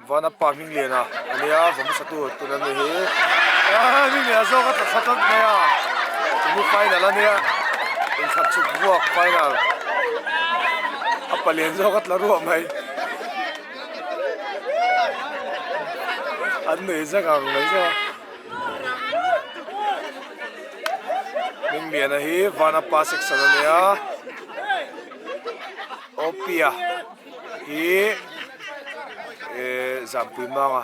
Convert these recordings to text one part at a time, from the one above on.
vana pa ming le na alia vom sa tu tu na hi ming le zo ka ta khatat na ya semi final ania in khat chu buak final apalien zo ka tla ru mai an nei za gang mai zo ming le na hi vana pa section ania opia hi zampui manga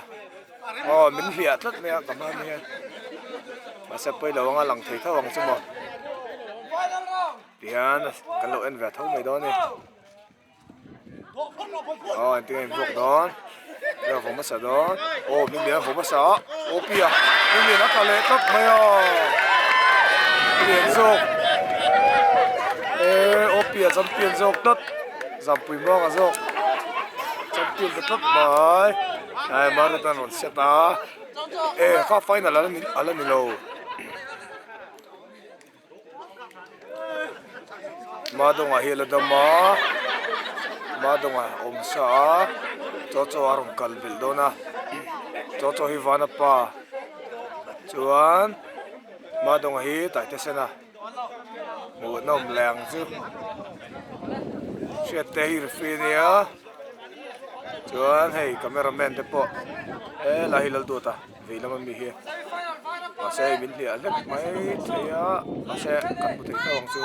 min hlia tlat me kama me masa pai lo nga lang thei thawang chumo pian kan lo en ve thau mai do ni anh tiếng anh vok don ya vo masa don min dia vo masa opia min dia ka le tlat mai pian zok opia champion zok tlat zampui manga zok champion tlat mai ai marathon on seta kha final ala ni lo madonga hela dama madonga omsa cho arong kalbil dona cho hi vana pa chuan madonga hi tai te sena mu nom lang chu siete hi refinia chuan hei cameraman te po la hilal tu ta veilama mi hi ase min li alek mai thea ase kan bu thei thawang chu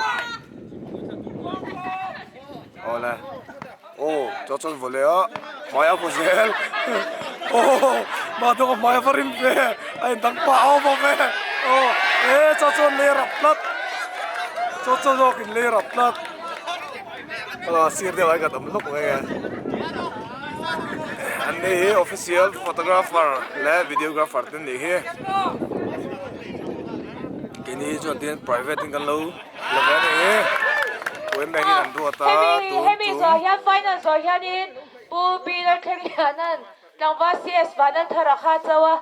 ola cho volea maya pozel ma do maya farim pe ai dang pa au ba pe cho le rap lat cho zo kin le rap lat sir de vai ka dam lok ngai an nei official photographer le videographer ten nei he kini cho tin private kan lo la ne quên mấy cái đua ta Hemi rồi hiện final rồi hiện in bu Peter Kenyanan nang va CS va nan thara kha chawa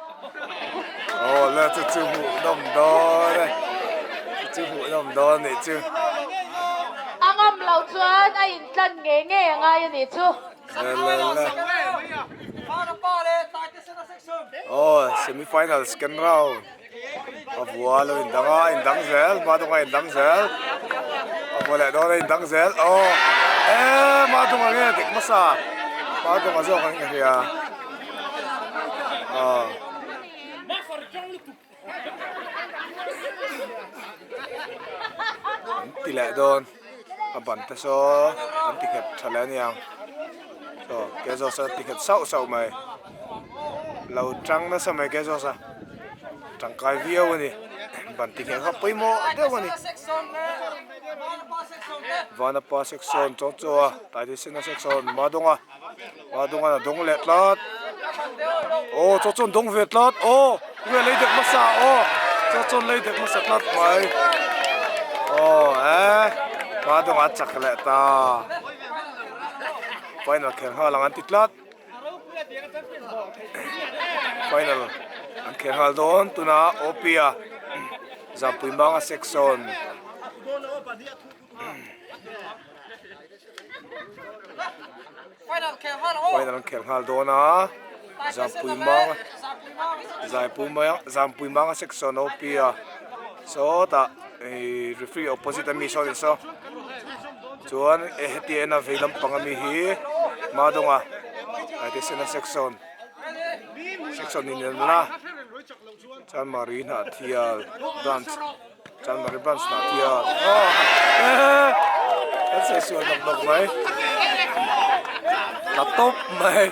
là chú hụ đồng đó đây chú hụ đồng đó này chú angam lau chuan a in tlan nge ngai ani chu semi final second round avua lo in dang zel ma dong in dang zel avua đó in dang zel ma dong nghe tik masa ma dong zo kan kaya tila don aban ta so an tiket thalan yang so ke zo sa tiket sau mai lau trăng na sa mai ke zo sa trăng kai view ni ban tiket ha poi mo de wani vana pa section cho ta di sina section madonga na dong let lat cho dong vet lat we le dek masa cho le dek masa lat mai madonga chak le ta final khen ha lang an titlat final an khen hal don tuna opia zampui manga section final khen hal dona zampui manga section opia so ta referee opposite mi so chuan heti na veilam pangami hi madonga ate sena section in na chan marina thial branch na thial that's a sure dog mai laptop mai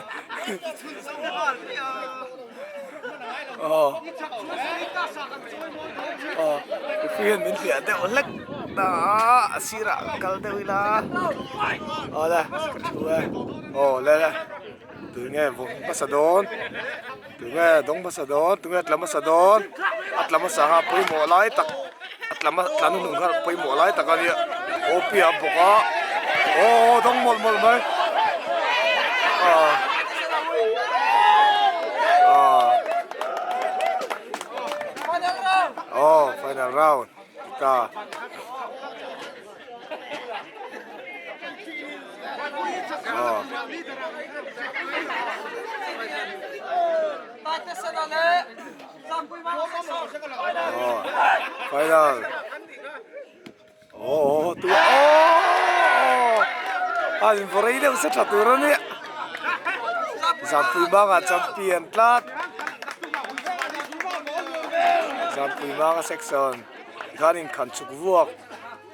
referee min fi ate olak da asira kal de wila ola la tu nghe vùng pasadon tu nghe dong pasadon tu nghe atlamadon atlamasaha poi mo lai tak atlanu nungha poi mo lai tak ani opia boka dong mol mai final round kita final tua anh vừa đấy đâu sẽ trả từ đó nè giảm pui banga champion tlat giảm pui banga section ganin kan chuk vuak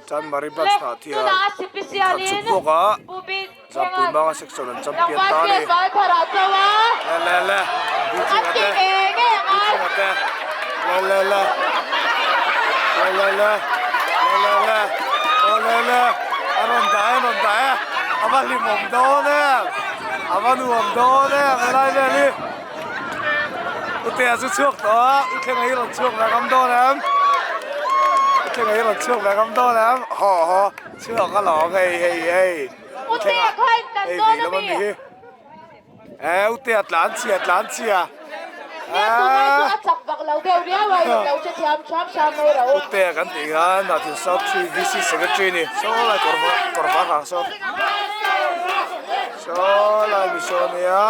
chan maribas na thia tu na kan specialin chuk vuak a pupi giảm pui banga section an champion nang ta ni basket bal thara chawa le di ching ati ate ege di ngai ching ate le aron dae aban li mom do ne aban uom do ne melai le li ute asu chuak to ute ngai ron chuak la kam do nam ute ngai ron chuak la kam do nam ho chuak ka lo hei ute khai kan do na mi ute atlan chia ne tu mai tu achak bak lau deu ria wai lau che cham mai ro ute kan ti gan na tin south 3 vc secretary ni so la korba ha so la mission ya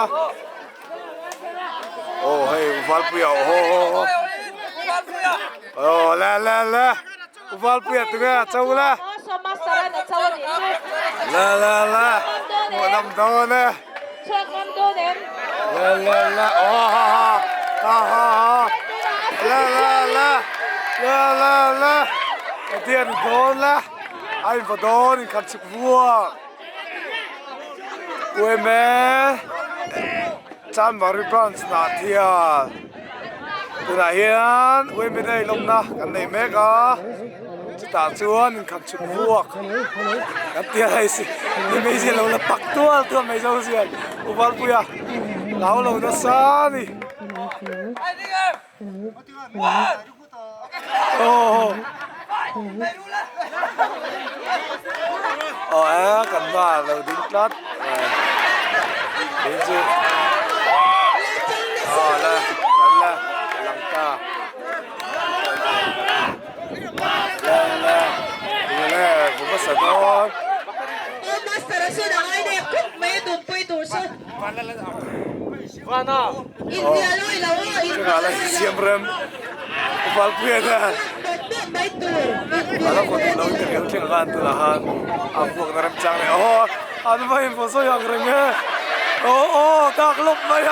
hey Valpuya la Valpuya tu ga chau la so master na chawani la mo nam do ne che kam do nem la la tiền đón la anh vào đón thì cầm chụp vua quê mẹ chăn vào ribbons nát thia từ nãy hiện quê mẹ đây lông na cái này mẹ cả chỉ tao chuan cầm chụp vua cái tiền này gì mấy gì lâu là bắt tua mấy dâu gì uval puya lão lâu nó xa đi cần vào đầu tính lót đến chứ là làm ta là cũng có sợ thôi master su da ai ne kut me dum pui tur su Vana India lo ila wa India la siempre ufal pueda mai tur ala ko lo te el king gan tu la han apu ngaram chang ne an mai po so yang reng tak lop mai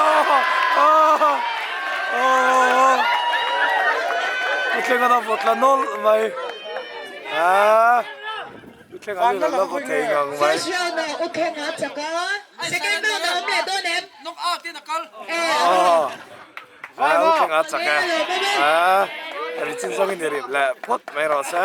Utlen na botla nol mai utlen ani la bo thei ngang mai first round na okay nga chaka second round na me do nem knock out tin akal utlen a chaka ari chin song ni ri la phot mai ro sa